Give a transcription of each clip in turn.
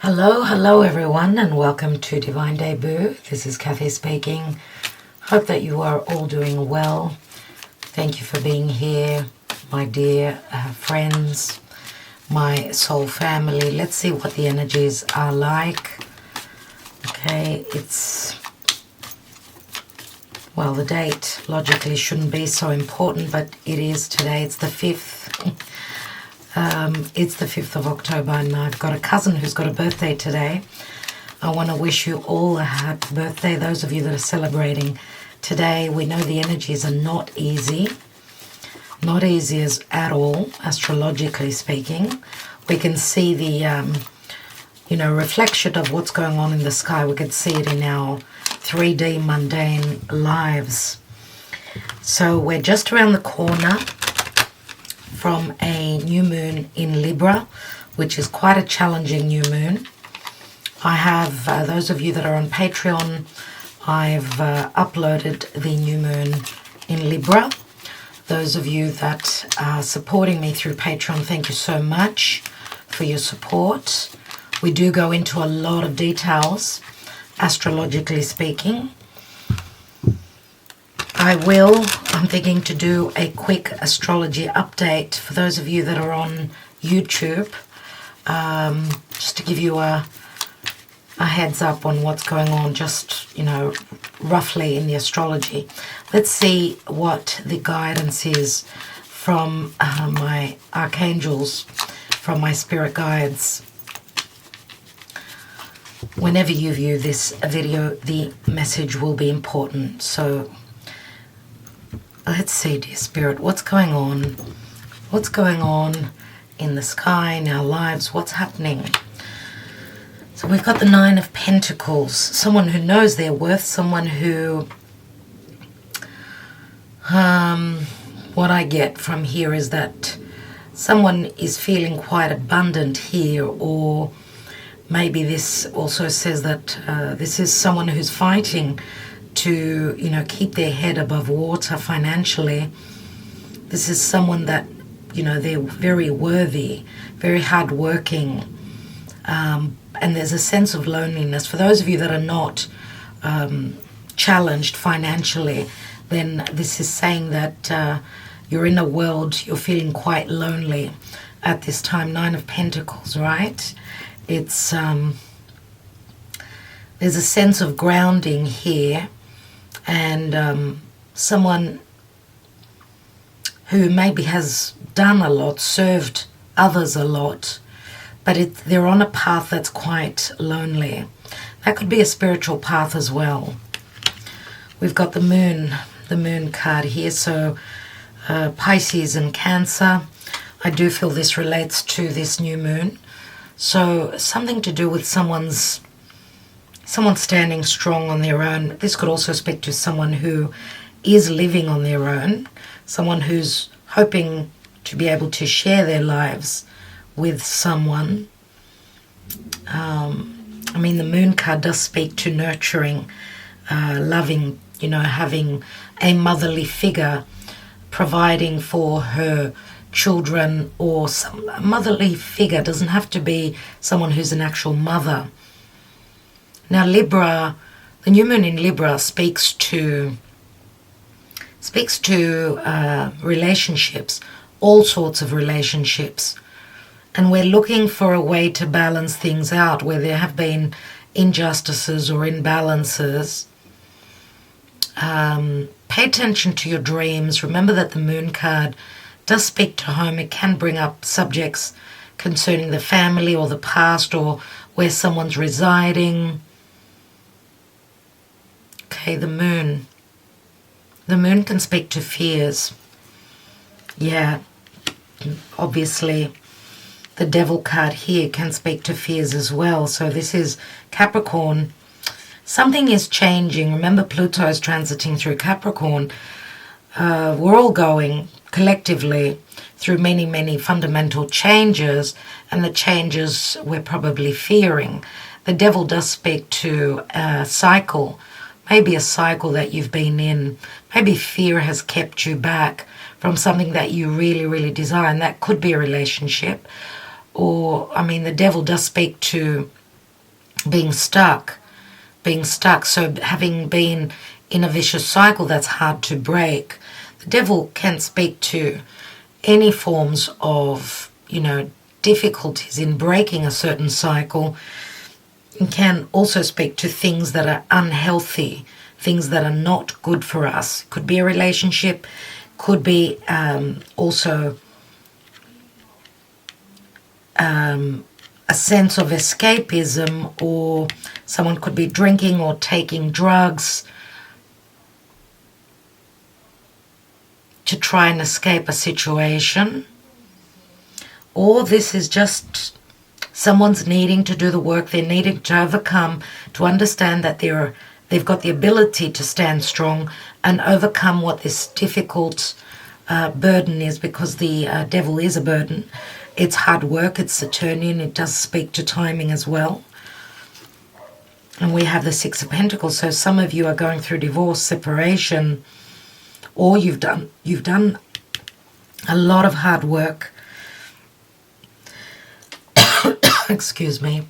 Hello everyone, and welcome to Divine Debut. This is Kathy speaking. Hope that you are all doing well. Thank you for being here, my dear friends, my soul family. Let's see what the energies are like. Okay, well, the date logically shouldn't be so important, but it is today. It's the 5th. It's the 5th of October, and I've got a cousin who's got a birthday today. I want to wish you all a happy birthday. Those of you that are celebrating today, we know the energies are not easy. Not easy at all, astrologically speaking. We can see the, reflection of what's going on in the sky. We can see it in our 3D mundane lives. So we're just around the corner from a new moon in Libra, which is quite a challenging new moon. I have, those of you that are on Patreon, I've uploaded the new moon in Libra. Those of you that are supporting me through Patreon, thank you so much for your support. We do go into a lot of details, astrologically speaking. I'm thinking to do a quick astrology update for those of you that are on YouTube, just to give you a heads up on what's going on, just, roughly in the astrology. Let's see what the guidance is from my archangels, from my spirit guides. Whenever you view this video, the message will be important. So let's see, dear Spirit, what's going on? What's going on in the sky, in our lives? What's happening? So we've got the Nine of Pentacles. Someone who knows their worth, someone who... what I get from here is that someone is feeling quite abundant here, or maybe this also says that this is someone who's fighting to, keep their head above water financially. This is someone that, they're very worthy, very hardworking, and there's a sense of loneliness. For those of you that are not challenged financially, then this is saying that you're in a world, you're feeling quite lonely at this time. Nine of Pentacles, right? It's there's a sense of grounding here. And someone who maybe has done a lot, served others a lot, but they're on a path that's quite lonely. That could be a spiritual path as well. We've got the moon card here, so Pisces and Cancer. I do feel this relates to this new moon. So something to do with someone standing strong on their own. This could also speak to someone who is living on their own, someone who's hoping to be able to share their lives with someone. The moon card does speak to nurturing, loving, having a motherly figure, providing for her children, or some motherly figure. Doesn't have to be someone who's an actual mother. Now Libra, the new moon in Libra speaks to relationships, all sorts of relationships. And we're looking for a way to balance things out where there have been injustices or imbalances. Pay attention to your dreams. Remember that the moon card does speak to home. It can bring up subjects concerning the family or the past or where someone's residing. Okay, the moon. The moon can speak to fears. Yeah, obviously the devil card here can speak to fears as well. So this is Capricorn. Something is changing. Remember, Pluto is transiting through Capricorn. We're all going collectively through many, many fundamental changes, and the changes we're probably fearing. The devil does speak to a cycle. Maybe a cycle that you've been in. Maybe fear has kept you back from something that you really, really desire. And that could be a relationship. Or, the devil does speak to being stuck. So having been in a vicious cycle that's hard to break, the devil can speak to any forms of, difficulties in breaking a certain cycle. It can also speak to things that are unhealthy, things that are not good for us. Could be a relationship, could be also a sense of escapism, or someone could be drinking or taking drugs to try and escape a situation. Or this is just someone's needing to do the work, they're needing to overcome, to understand that they've got the ability to stand strong and overcome what this difficult burden is, because the devil is a burden. It's hard work, it's Saturnian, it does speak to timing as well. And we have the Six of Pentacles, so some of you are going through divorce, separation, or you've done a lot of hard work. Excuse me.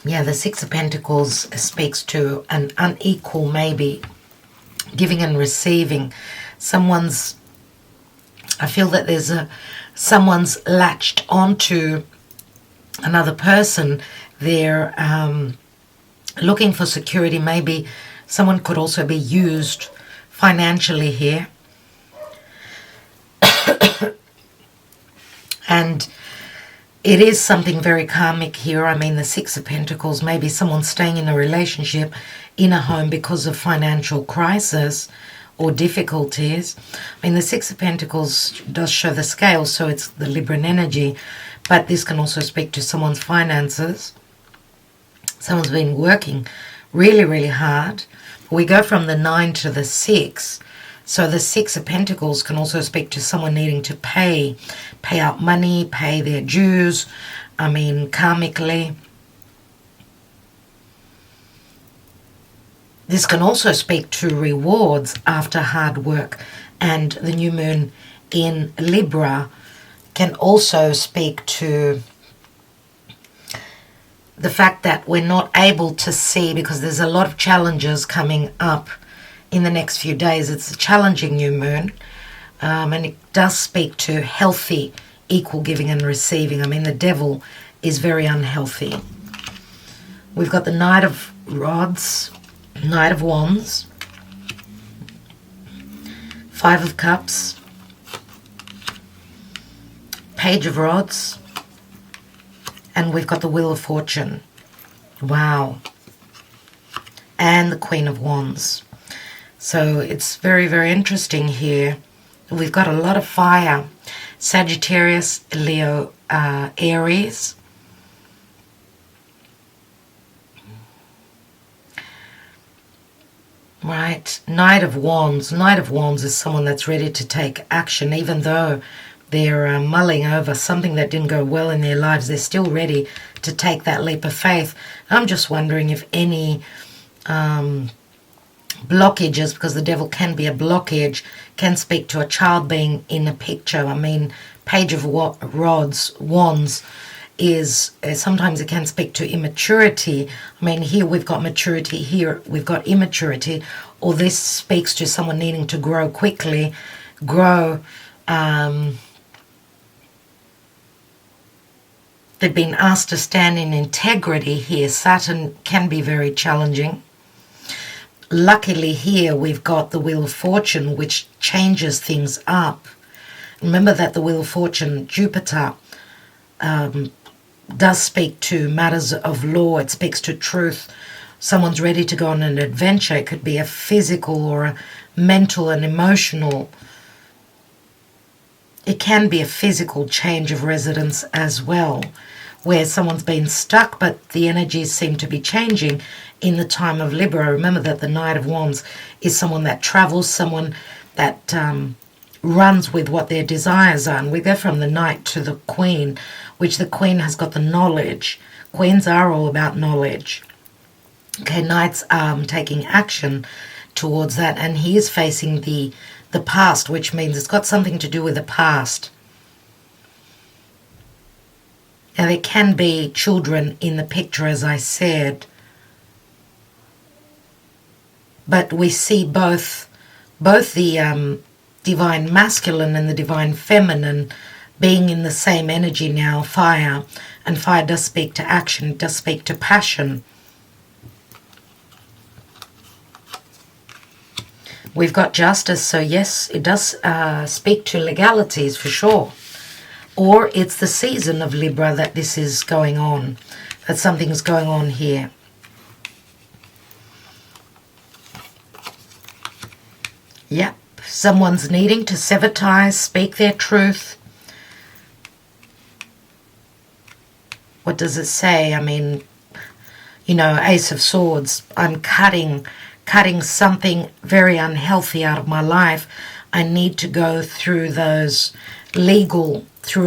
Yeah, the Six of Pentacles speaks to an unequal, maybe, giving and receiving. I feel that someone's latched onto another person. They're looking for security. Maybe someone could also be used financially here. And it is something very karmic here. I mean, the Six of Pentacles, maybe someone staying in a relationship, in a home because of financial crisis or difficulties. I mean, the Six of Pentacles does show the scale, so it's the Libran energy, but this can also speak to someone's finances. Someone's been working really, really hard. We go from the 9 to the 6. So the Six of Pentacles can also speak to someone needing to pay out money, pay their dues. I mean, karmically. This can also speak to rewards after hard work. And the new moon in Libra can also speak to the fact that we're not able to see, because there's a lot of challenges coming up in the next few days. It's a challenging new moon, and it does speak to healthy, equal giving and receiving. I mean, the devil is very unhealthy. We've got the Knight of Rods, Knight of Wands, Five of Cups, Page of Rods, and we've got the Wheel of Fortune. Wow. And the Queen of Wands. So it's very, very interesting here. We've got a lot of fire. Sagittarius, Leo, Aries. Right. Knight of Wands. Knight of Wands is someone that's ready to take action, even though they're mulling over something that didn't go well in their lives. They're still ready to take that leap of faith. I'm just wondering if any blockages, because the devil can be a blockage, can speak to a child being in a picture. I mean, Page of Wands is sometimes it can speak to immaturity. I mean, here we've got maturity, here we've got immaturity, or this speaks to someone needing to grow quickly, they've been asked to stand in integrity here. Saturn can be very challenging. Luckily here we've got the Wheel of Fortune, which changes things up. Remember that the Wheel of Fortune, Jupiter, does speak to matters of law. It speaks to truth. Someone's ready to go on an adventure. It could be a physical or a mental and emotional. It can be a physical change of residence as well, where someone's been stuck but the energies seem to be changing in the time of Libra. Remember that the Knight of Wands is someone that travels, someone that runs with what their desires are. And we go from the Knight to the Queen, which the Queen has got the knowledge. Queens are all about knowledge. Okay, Knight's taking action towards that, and he is facing the the past, which means it's got something to do with the past. Now, there can be children in the picture, as I said, but we see both the divine masculine and the divine feminine being in the same energy now, fire. And fire does speak to action, it does speak to passion. We've got justice, so yes, it does speak to legalities for sure. Or it's the season of Libra that this is going on, that something's going on here. Yep, someone's needing to sever ties, speak their truth. What does it say? I mean, you know, Ace of Swords. I'm cutting something very unhealthy out of my life. I need to go through through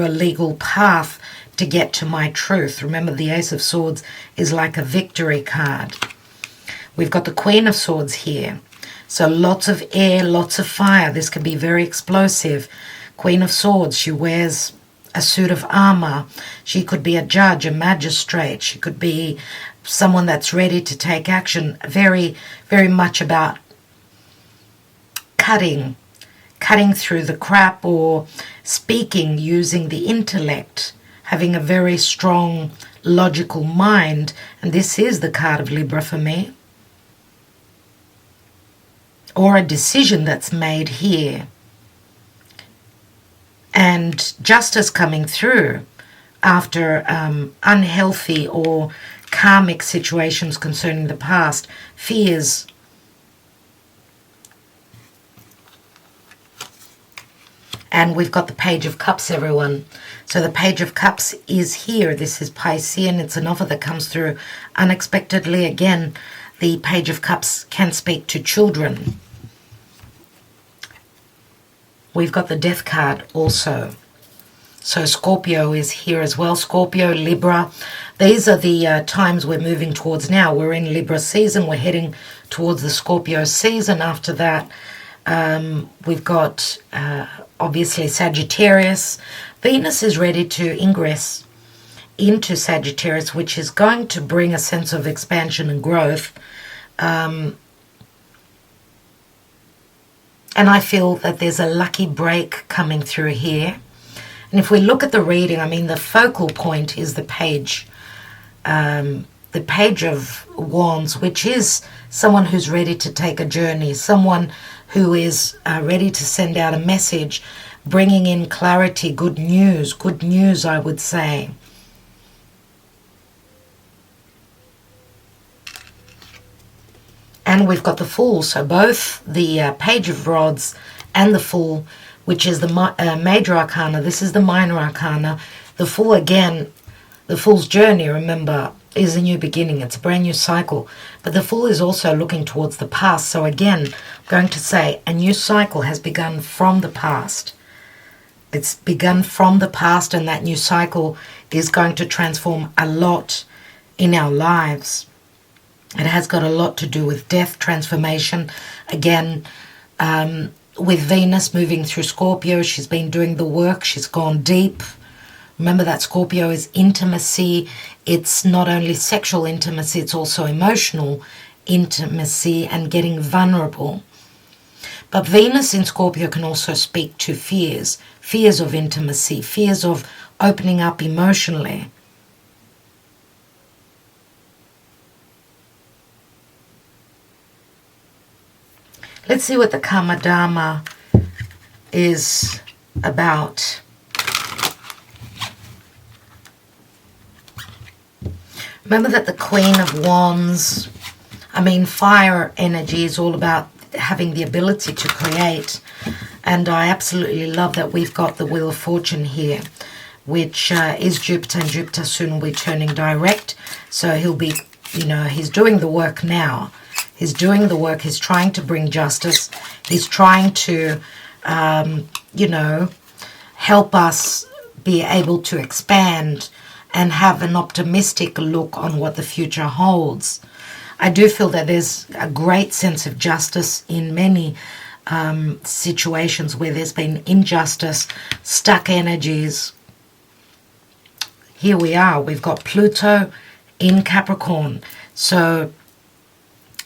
a legal path to get to my truth. Remember, the Ace of Swords is like a victory card. We've got the Queen of Swords here. So lots of air, lots of fire. This can be very explosive. Queen of Swords, she wears a suit of armor. She could be a judge, a magistrate. She could be someone that's ready to take action. Very, very much about cutting through the crap, or speaking using the intellect, having a very strong logical mind. And this is the card of Libra for me. Or a decision that's made here. And justice coming through after unhealthy or karmic situations concerning the past, fears. And we've got the Page of Cups, everyone. So the Page of Cups is here. This is Piscean. It's an offer that comes through unexpectedly. Again, the Page of Cups can speak to children. We've got the Death card also. So Scorpio is here as well. Scorpio, Libra. These are the times we're moving towards now. We're in Libra season. We're heading towards the Scorpio season. After that, we've got obviously Sagittarius. Venus is ready to ingress into Sagittarius, which is going to bring a sense of expansion and growth. And I feel that there's a lucky break coming through here. And if we look at the reading, I mean, the focal point is the Page of Wands, which is someone who's ready to take a journey, someone who is ready to send out a message, bringing in clarity, good news, I would say. And we've got the Fool, so both the Page of Rods and the Fool, which is the Major Arcana. This is the Minor Arcana. The Fool, again, the Fool's journey, remember, is a new beginning. It's a brand new cycle. But the Fool is also looking towards the past. So again, I'm going to say a new cycle has begun from the past. It's begun from the past, and that new cycle is going to transform a lot in our lives. It has got a lot to do with death, transformation. Again, with Venus moving through Scorpio, she's been doing the work. She's gone deep. Remember that Scorpio is intimacy. It's not only sexual intimacy, it's also emotional intimacy and getting vulnerable. But Venus in Scorpio can also speak to fears of intimacy, fears of opening up emotionally. Let's see what the Karma Dharma is about. Remember that the Queen of Wands, I mean, fire energy is all about having the ability to create. And I absolutely love that we've got the Wheel of Fortune here, which is Jupiter, and Jupiter soon will be turning direct. So he'll be, he's doing the work now. He's doing the work. He's trying to bring justice. He's trying to, help us be able to expand and have an optimistic look on what the future holds. I do feel that there's a great sense of justice in many situations where there's been injustice, stuck energies. Here we are. We've got Pluto in Capricorn. So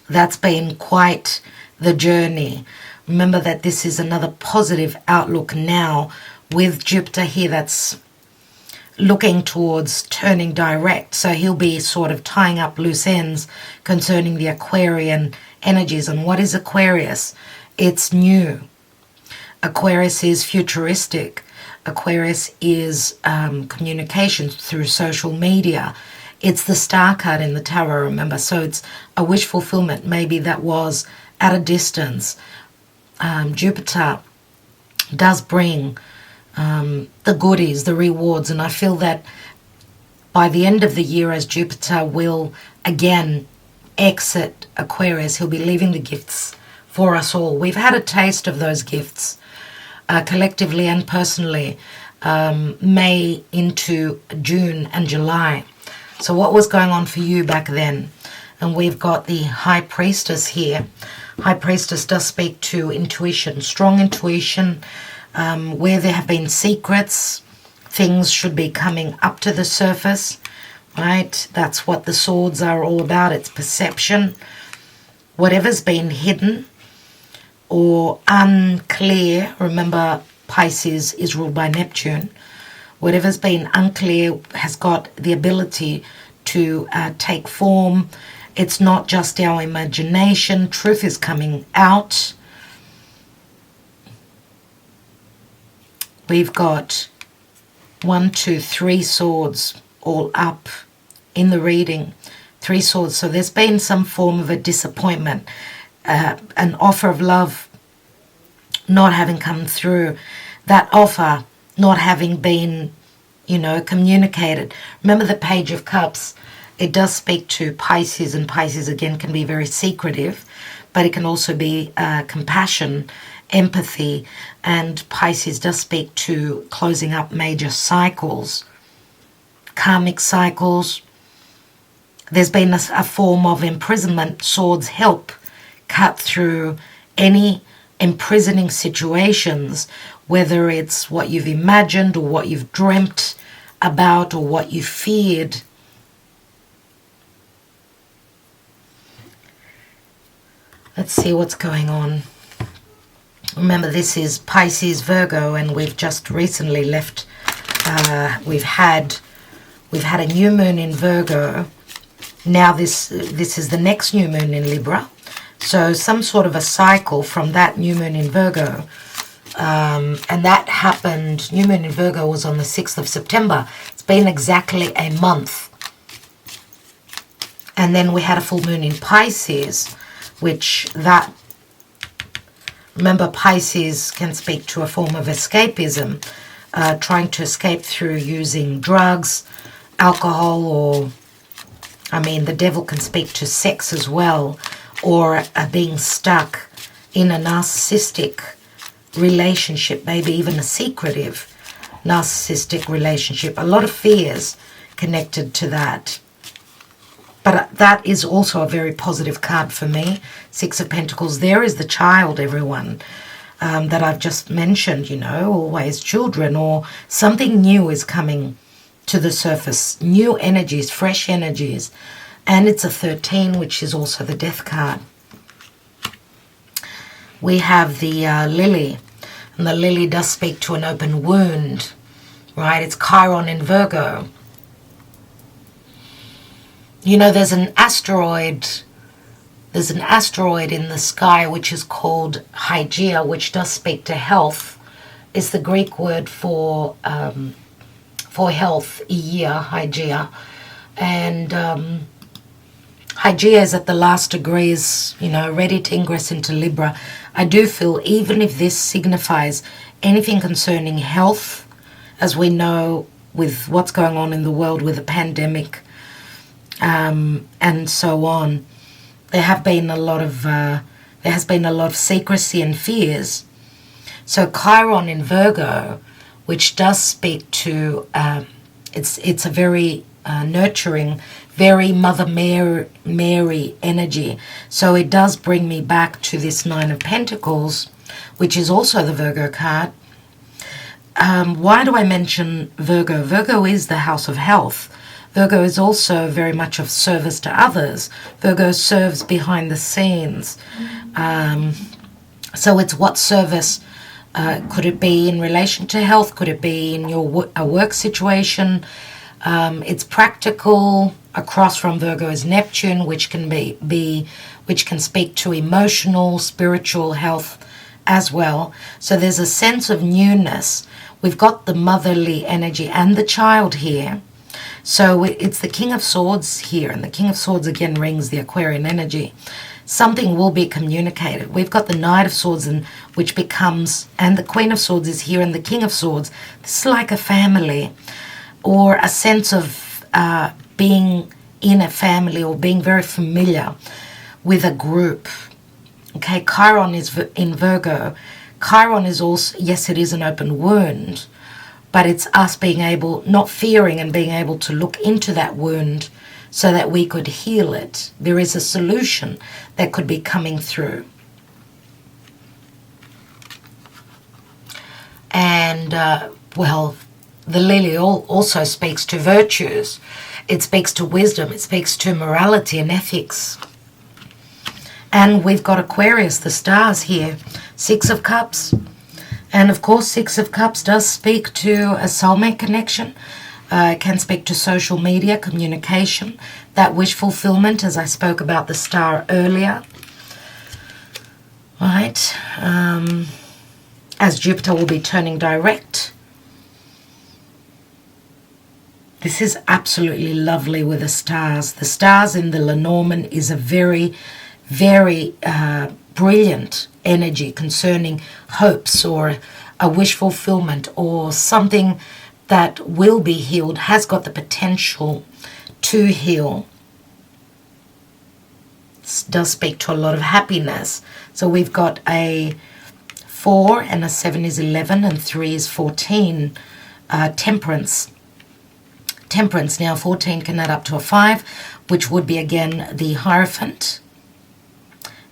that's been quite the journey. Remember that this is another positive outlook now with Jupiter here that's looking towards turning direct. So he'll be sort of tying up loose ends concerning the Aquarian energies. And what is Aquarius? It's new. Aquarius is futuristic. Aquarius is communication through social media. It's the star card in the tarot, remember? So it's a wish fulfillment. Maybe that was at a distance. Jupiter does bring the goodies, the rewards, and I feel that by the end of the year, as Jupiter will again exit Aquarius, he'll be leaving the gifts for us all. We've had a taste of those gifts collectively and personally, May into June and July. So what was going on for you back then? And we've got the High Priestess here. High Priestess does speak to intuition, strong intuition, where there have been secrets, things should be coming up to the surface, right? That's what the swords are all about. It's perception. Whatever's been hidden or unclear, remember Pisces is ruled by Neptune, whatever's been unclear has got the ability to take form. It's not just our imagination. Truth is coming out. We've got 1, 2, 3 swords all up in the reading. 3 swords. So there's been some form of a disappointment, an offer of love not having come through. That offer not having been, communicated. Remember the Page of Cups. It does speak to Pisces, and Pisces again can be very secretive, but it can also be compassion, empathy, and Pisces does speak to closing up major cycles, karmic cycles. There's been a form of imprisonment. Swords help cut through any imprisoning situations, whether it's what you've imagined or what you've dreamt about or what you feared. Let's see what's going on. Remember, this is Pisces, Virgo, and we've just recently left. We've had a new moon in Virgo. Now this is the next new moon in Libra. So some sort of a cycle from that new moon in Virgo. And that happened, new moon in Virgo was on the 6th of September. It's been exactly a month. And then we had a full moon in Pisces, remember Pisces can speak to a form of escapism, trying to escape through using drugs, alcohol, or, the devil can speak to sex as well, or being stuck in a narcissistic relationship, maybe even a secretive narcissistic relationship. A lot of fears connected to that. But that is also a very positive card for me. 6 of Pentacles. There is the child, everyone, that I've just mentioned, always children, or something new is coming to the surface. New energies, fresh energies. And it's a 13, which is also the death card. We have the lily. And the lily does speak to an open wound, right? It's Chiron in Virgo. There's an asteroid in the sky which is called Hygeia, which does speak to health. It's the Greek word for health, Hygeia. And Hygeia is at the last degrees, ready to ingress into Libra. I do feel even if this signifies anything concerning health, as we know with what's going on in the world with the pandemic, and so on, there has been a lot of secrecy and fears. So Chiron in Virgo, which does speak to it's a very nurturing, very Mother Mary energy. So it does bring me back to this 9 of Pentacles, which is also the Virgo card. Why do I mention Virgo? Virgo is the house of health. Virgo is also very much of service to others. Virgo serves behind the scenes. So it's what service. Could it be in relation to health? Could it be in your a work situation? It's practical. Across from Virgo is Neptune, which can which can speak to emotional, spiritual health as well. So there's a sense of newness. We've got the motherly energy and the child here. So it's the King of Swords here, and the King of Swords again rings the Aquarian energy. Something will be communicated. We've got the Knight of Swords, and the Queen of Swords is here, and the King of Swords. This is like a family, or a sense of being in a family, or being very familiar with a group. Okay, Chiron is in Virgo. Chiron is also, yes, it is an open wound, but it's us being able, not fearing, and being able to look into that wound so that we could heal it. There is a solution that could be coming through. And, the lily also speaks to virtues. It speaks to wisdom. It speaks to morality and ethics. And we've got Aquarius, the stars here, 6 of Cups. And of course, 6 of Cups does speak to a soulmate connection. It can speak to social media, communication, that wish fulfillment, as I spoke about the star earlier. Right? As Jupiter will be turning direct. This is absolutely lovely with the stars. The stars in the Lenormand is a very, very brilliant energy concerning hopes or a wish fulfillment or something that will be healed, has got the potential to heal. This does speak to a lot of happiness. So we've got a 4 and a 7 is 11 and 3 is 14. Temperance. Temperance, now 14 can add up to a 5, which would be again the Hierophant.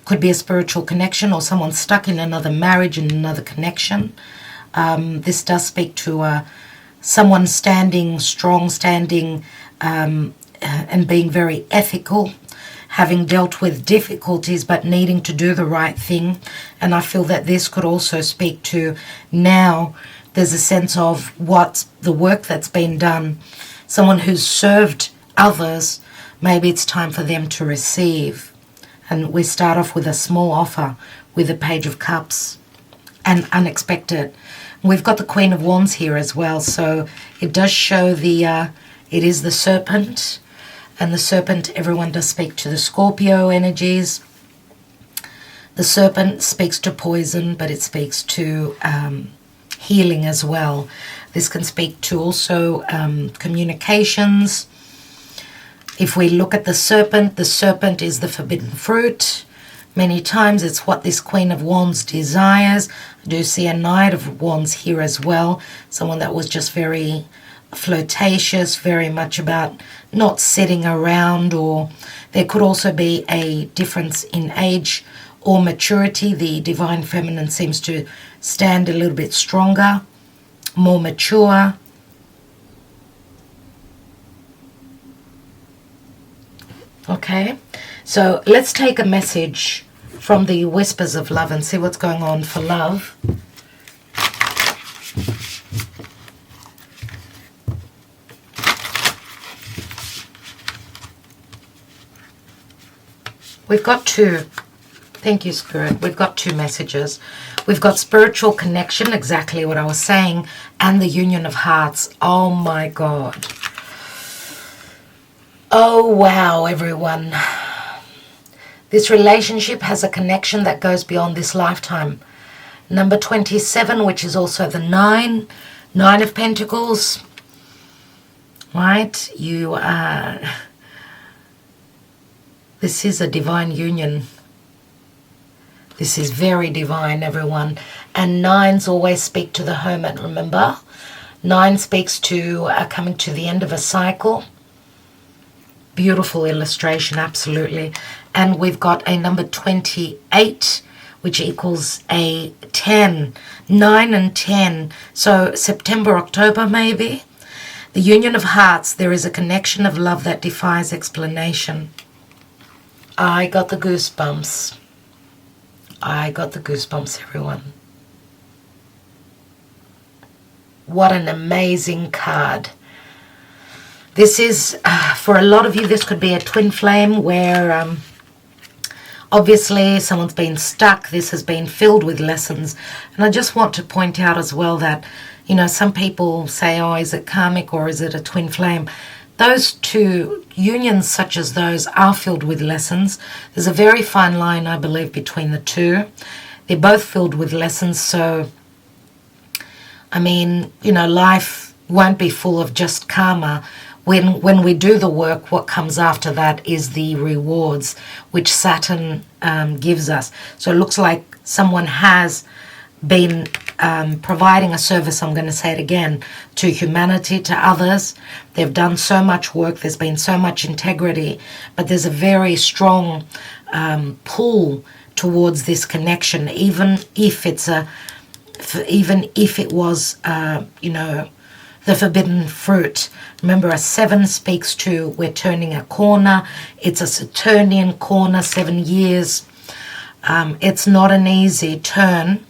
Could be a spiritual connection or someone stuck in another marriage and another connection. This does speak to someone standing strong, and being very ethical, having dealt with difficulties but needing to do the right thing. And I feel that this could also speak to now there's a sense of what's the work that's been done. Someone who's served others, maybe it's time for them to receive. And we start off with a small offer with the Page of Cups and unexpected. We've got the Queen of Wands here as well, so it does show it is the Serpent, and the Serpent, everyone does speak to the Scorpio energies. The Serpent speaks to poison, but it speaks to healing as well. This can speak to also communications. If we look at the Serpent is the forbidden fruit. Many times it's what this Queen of Wands desires. I do see a Knight of Wands here as well. Someone that was just very flirtatious, very much about not sitting around, or there could also be a difference in age or maturity. The Divine Feminine seems to stand a little bit stronger, more mature. Okay, so let's take a message from the Whispers of Love and see what's going on for love. We've got two. Thank you, Spirit. We've got two messages. We've got spiritual connection, exactly what I was saying, and the union of hearts. Oh my God. Oh wow, everyone. This relationship has a connection that goes beyond this lifetime. Number 27, which is also the 9 of Pentacles. Right? You are... This is a divine union. This is very divine, everyone. And 9s always speak to the hermit, remember? 9 speaks to coming to the end of a cycle. Beautiful illustration, absolutely. And we've got a number 28, which equals a 10, 9 and 10. So September, October maybe. The union of hearts, there is a connection of love that defies explanation. I got the goosebumps. I got the goosebumps, everyone. What an amazing card. This is, for a lot of you, this could be a twin flame where obviously someone's been stuck. This has been filled with lessons. And I just want to point out as well that, you know, some people say, oh, is it karmic or is it a twin flame? Those two unions such as those are filled with lessons. There's a very fine line, I believe, between the two. They're both filled with lessons. So, I mean, you know, life won't be full of just karma. When we do the work, what comes after that is the rewards, which Saturn gives us. So it looks like someone has been providing a service, I'm going to say it again, to humanity, to others. They've done so much work. There's been so much integrity, but there's a very strong pull towards this connection, even if it was, you know, the forbidden fruit. Remember, a 7 speaks to we're turning a corner. It's a Saturnian corner, 7 years. It's not an easy turn.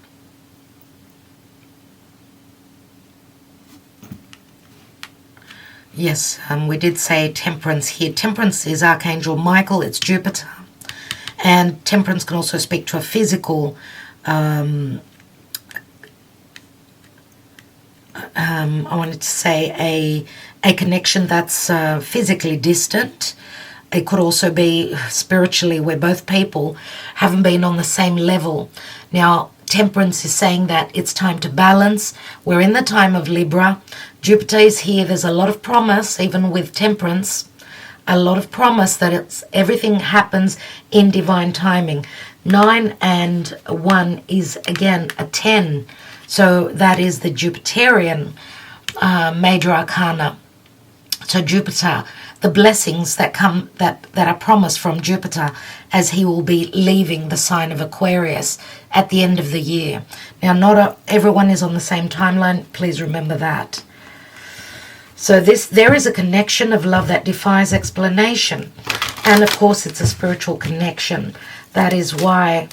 Yes, we did say temperance here. Temperance is Archangel Michael, it's Jupiter. And temperance can also speak to a physical I wanted to say a connection that's physically distant. It could also be spiritually, where both people haven't been on the same level. Now, temperance is saying that it's time to balance. We're in the time of Libra. Jupiter is here. There's a lot of promise, even with temperance. A lot of promise that everything happens in divine timing. 9 and 1 is, again, a 10. So that is the Jupiterian major arcana. So Jupiter, the blessings that come that are promised from Jupiter as he will be leaving the sign of Aquarius at the end of the year. Now, not everyone is on the same timeline. Please remember that. So there is a connection of love that defies explanation. And of course, it's a spiritual connection. That is why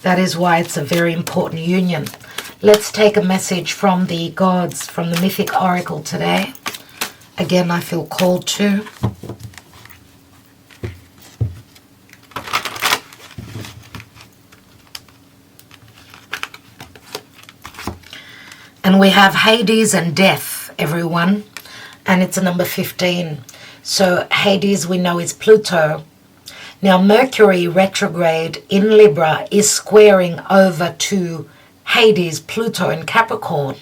it's a very important union. Let's take a message from the gods, from the mythic oracle today. Again, I feel called to. And we have Hades and death, everyone. And it's a number 15. So Hades, we know, is Pluto. Now, Mercury retrograde in Libra is squaring over to Hades, Pluto in Capricorn,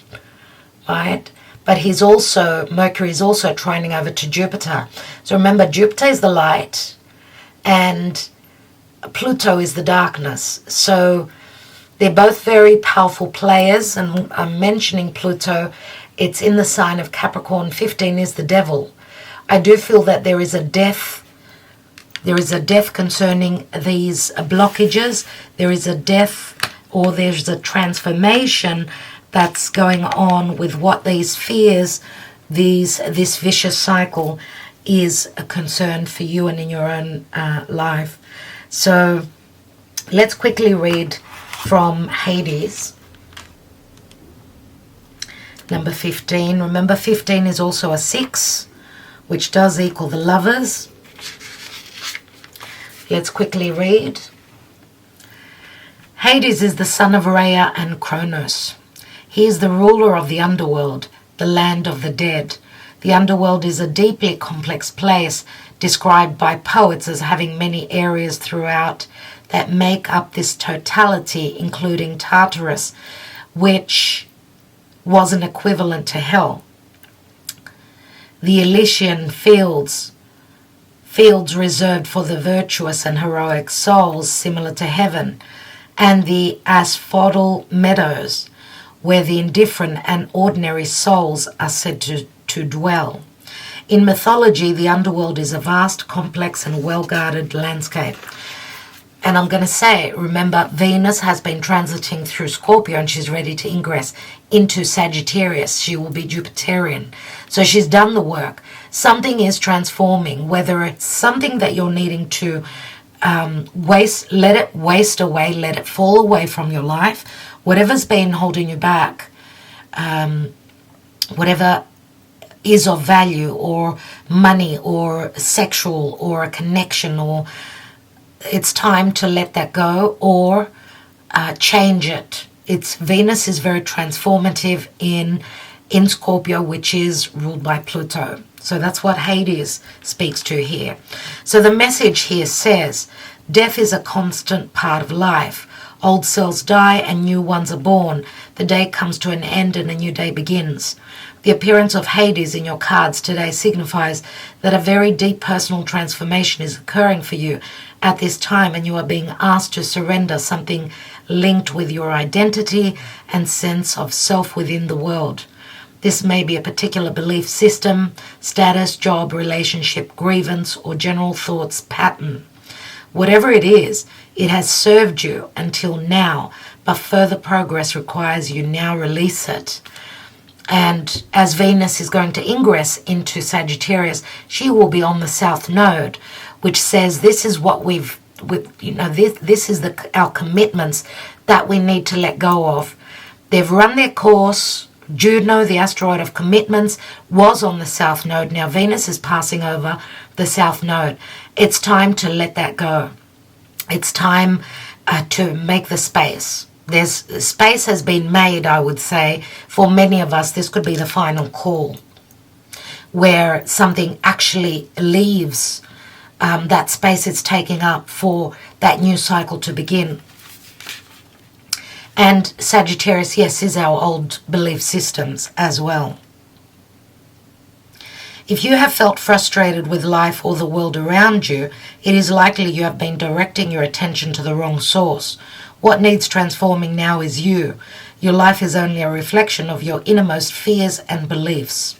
right? But Mercury is also trining over to Jupiter. So remember, Jupiter is the light and Pluto is the darkness. So they're both very powerful players. And I'm mentioning Pluto. It's in the sign of Capricorn. 15 is the devil. I do feel that there is a death. There is a death concerning these blockages. There is a death, or there's a transformation that's going on with what these fears, this vicious cycle is a concern for you and in your own life. So let's quickly read from Hades. Number 15. Remember, 15 is also a 6, which does equal the lovers. Let's quickly read. Hades is the son of Rhea and Kronos. He is the ruler of the underworld, the land of the dead. The underworld is a deeply complex place, described by poets as having many areas throughout that make up this totality, including Tartarus, which was an equivalent to hell. The Elysian fields reserved for the virtuous and heroic souls, similar to heaven, and the asphodel meadows, where the indifferent and ordinary souls are said to dwell. In mythology, the underworld is a vast, complex, and well-guarded landscape. And I'm going to say, remember, Venus has been transiting through Scorpio and she's ready to ingress into Sagittarius. She will be Jupiterian. So she's done the work. Something is transforming, whether it's something that you're needing to let it waste away, let it fall away from your life. Whatever's been holding you back, whatever is of value, or money, or sexual, or a connection, or it's time to let that go, or change it. Venus is very transformative in Scorpio, which is ruled by Pluto. So that's what Hades speaks to here. So the message here says, death is a constant part of life. Old cells die and new ones are born. The day comes to an end and a new day begins. The appearance of Hades in your cards today signifies that a very deep personal transformation is occurring for you at this time, and you are being asked to surrender something linked with your identity and sense of self within the world. This may be a particular belief system, status, job, relationship, grievance, or general thoughts pattern. Whatever it is, it has served you until now, but further progress requires you now release it. And as Venus is going to ingress into Sagittarius, she will be on the South Node, which says this is what this is our commitments that we need to let go of. They've run their course. Juno, the asteroid of commitments, was on the South Node. Now Venus is passing over the South Node. It's time to let that go. It's time to make the space. Space has been made, I would say, for many of us. This could be the final call, where something actually leaves that space it's taking up for that new cycle to begin. And Sagittarius, yes, is our old belief systems as well. If you have felt frustrated with life or the world around you, it is likely you have been directing your attention to the wrong source. What needs transforming now is you. Your life is only a reflection of your innermost fears and beliefs.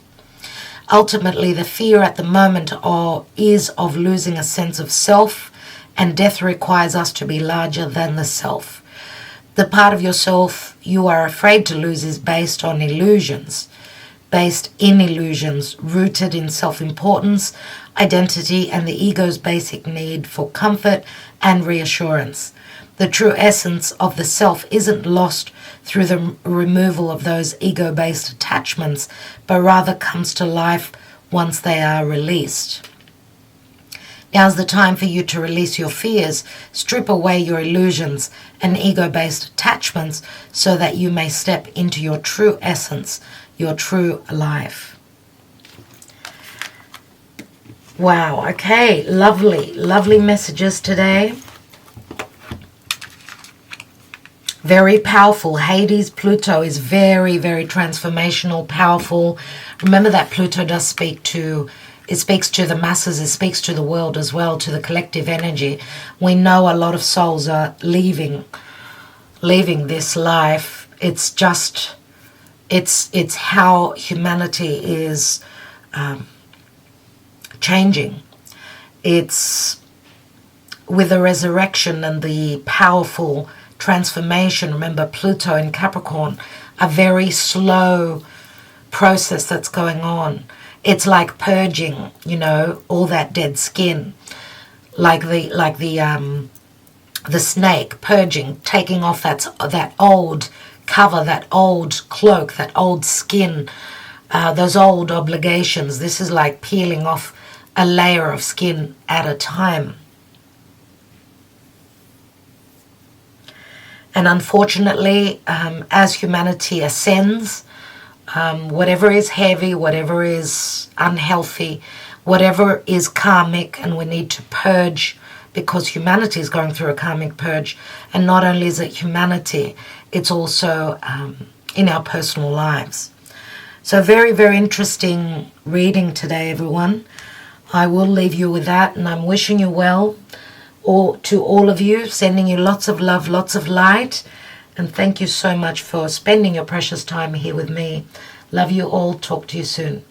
Ultimately, the fear at the moment is of losing a sense of self, and death requires us to be larger than the self. The part of yourself you are afraid to lose is based in illusions, rooted in self-importance, identity, and the ego's basic need for comfort and reassurance. The true essence of the self isn't lost through the removal of those ego-based attachments, but rather comes to life once they are released. Now's the time for you to release your fears, strip away your illusions and ego-based attachments so that you may step into your true essence, your true life. Wow, okay, lovely messages today. Very powerful. Hades, Pluto is very, very transformational, powerful. Remember that Pluto does speak to... It speaks to the masses, it speaks to the world as well, to the collective energy. We know a lot of souls are leaving this life. It's just, it's how humanity is changing. It's with the resurrection and the powerful transformation. Remember, Pluto in Capricorn, a very slow process that's going on. It's like purging, all that dead skin, like the snake purging, taking off that old cover, that old cloak, that old skin, those old obligations. This is like peeling off a layer of skin at a time. And unfortunately, as humanity ascends, whatever is heavy, whatever is unhealthy, whatever is karmic, and we need to purge, because humanity is going through a karmic purge. And not only is it humanity, it's also in our personal lives. So very, very interesting reading today, everyone. I will leave you with that, and I'm wishing you well, to all of you, sending you lots of love, lots of light. And thank you so much for spending your precious time here with me. Love you all. Talk to you soon.